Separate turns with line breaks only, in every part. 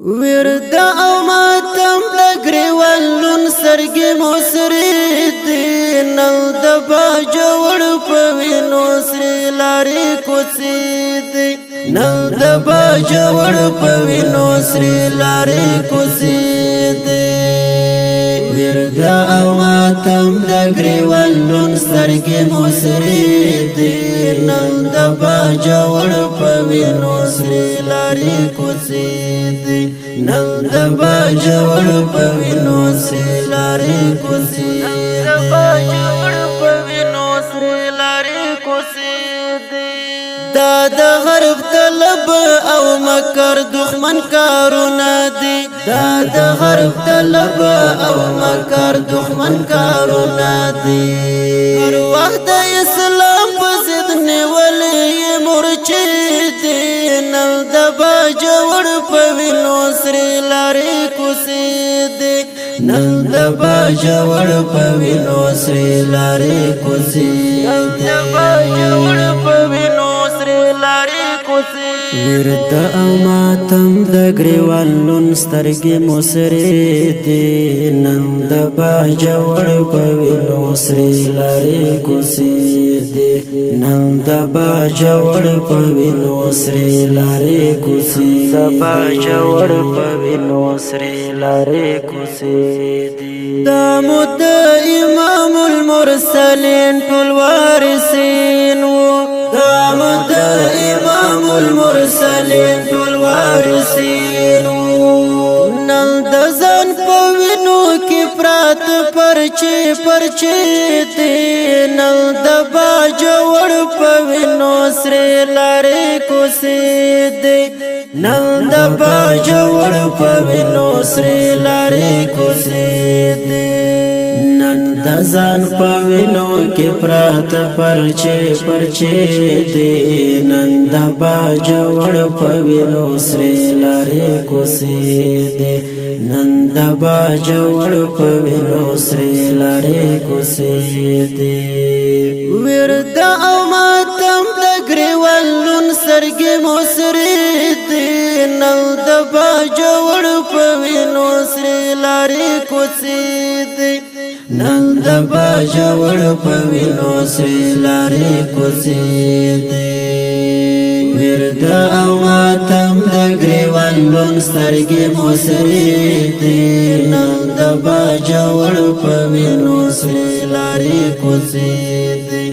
ورد او ماتم د گریوالون سرگی موسری دی نو د باجوڑ پوینو سری لاری کوسی دی نو د باجوڑ پوینو سری لاری کوسی دی ورد او ماتم د گریوالون سرگی موسری دی نو د باجوڑ پوینو سری لاری کوسی دی نو د باجوڑ پوینو سری لاری کوسی د باجوڑ پوینو سری لاری کوسی دی دا د غرب طلب او مکر دښمن کارونه دی دا د غرب طلب او مکر دښمن کارونه دی هر وخت د اسلام په ضد نیولې مرچې دی نو د باجوړ په وینو سری لارې کوسې دی نو د باجوړ په وینو سری لارې کوسې دی د باجوړ په وینو سری لارې کوسې ورته او ماتم د گریوالون سترګې موسرې دی نن د باجوړ په وینو سری لارې کوسې دی نن د باجوړ په وینو سری لارې کوسې د باجوړ په وینو سری لارې کوسې دی دا مد امام المرسلین ټول وارثین وو دا مد امام المرسلین ټول وارثین نن د ځان په وینو کې پرات پرچې دی نن د باجوړ په وینو سری لارې کوسې دی نن د باجوړ په وینو سری لارې کوسې دی نن د ځان په وینو کې پرات پرچې دی نن د باجوړ په وینو سری لارې کوسې دی نن د باجوړ په وینو سری لارې کوسې دی ورد او ماتم د گریوالون سرګې موسری دی نو د باجوړ په وینو سری لارې کوسې دی نن د باجوړ په وینو سری لارې کوسې دی ورد او ماتم د گریوالون سترګې موسری دی نن د باجوړ په وینو سری لارې کوسې دی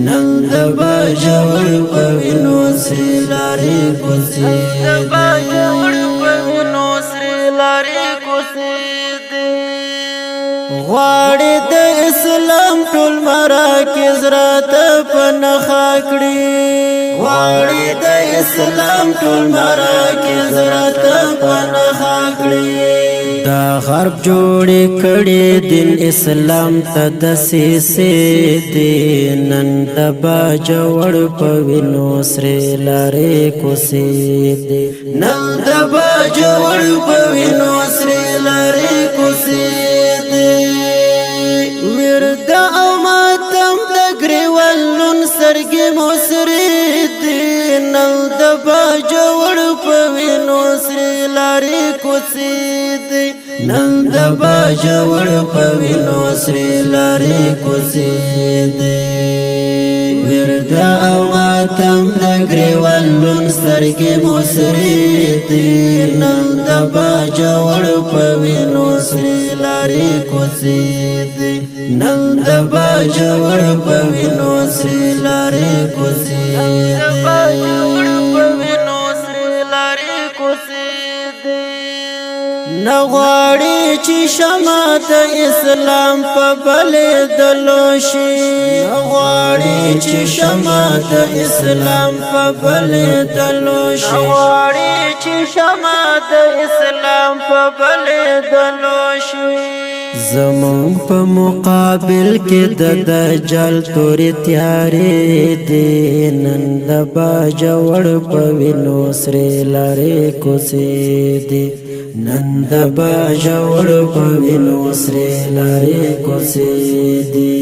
نن د باجوړ په وینو سری لارې کوسې دی د باجوړ په وینو سری لارې کوسې دی غواړي د اسلام ټول مراکز راته پنخا کړي غواړي د اسلام ټول مراکز راته پنخا کړي دا غرب جوړې کړي دین اسلام ته دسیسې دی نن د باجوړ په وینو سری لارې کوسې دی نن د باجوړ په وینو سری لارې کوسې ورد او ماتم د گریوالون سرګې موسری دی نو د باجوړ په وینو سری لارې کوسې دی نو د باجوړ په وینو سری لارې کوسې دی ورد او ماتم د گریوالون سرګې موسری دی نو د باجوړ په وینو سری لارې کوسې دی نو د باجوړ په وینو سری لارې کوسې دی د باجوړ په وینو سری لارې کوسې دی نه غواړي چې شمع د اسلام په بلېدلو شي نه غواړي چې شمع د اسلام په بلېدلو شي نه غواړي چې شمع د اسلام په بلېدلو شي زمون په مقابل کې د دجال تورې تیارې دی نن د باجوړ په وینو سری لارې کوسې دی نن د باجوړ په وینو سری لارې کوسې دی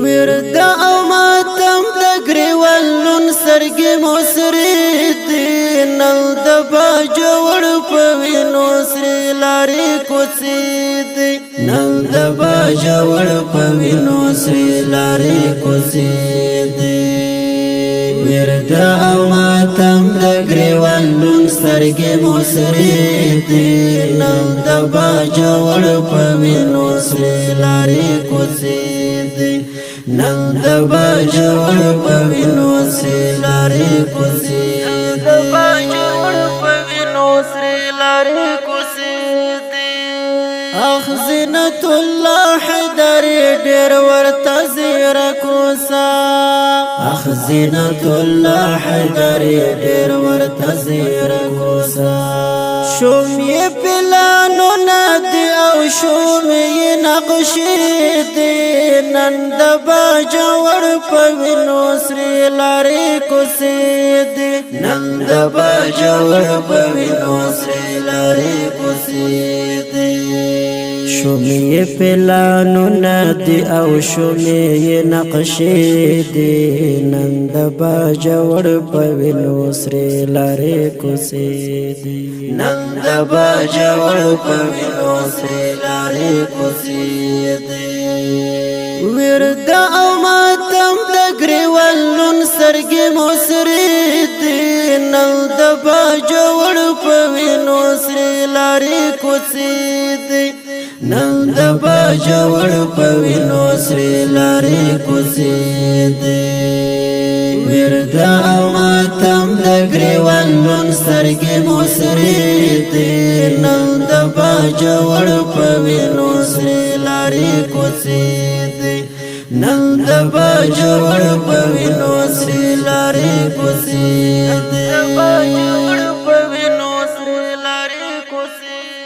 ورد او ماتم د گریوالون سرګې موسری دی نو د باجوړ په وینو لارې کوڅې دي نن د باجوړ په وینو سرې لارې کوڅې دي ورد او ماتم د ګریوان لون سترګې مو سرې دي نن د باجوړ په وینو سرې لارې کوڅې دي نن د باجوړ په وینو سرې لارې کوڅې د باجوړ په وینو سرې لارې کوڅې دي اخ زینت الله حیدر ډېر ورته زیره کوڅه اخ زینت الله حیدر ډېر ورته زیره کوڅه شوم یې پلانونه دي او شوم یې نقشې دي نن د باجوړ په وینو سرې لارې کوڅې دي نن د باجوړ په وینو سرې لارې کوڅې دي شومې پلانونه دي او شومې نقشې دي نن د باجوړ په وینو سرې لارې کوڅې دي نن د باجوړ په وینو سرې لارې کوڅې دي ورد او ماتم د ګریوان لون سترګې مو سرې دي نن د باجوړ په وینو سرې لارې کوڅې دي نن د باجوړ په وینو سرې لارې کوڅې دي ورد او ماتم د ګریوان لون سترګې مو سرې دي نن د باجوړ په وینو سرې لارې کوڅې دي نن د باجوړ په وینو سرې لارې کوڅې دي د باجوړ په وینو سرې لارې کوڅې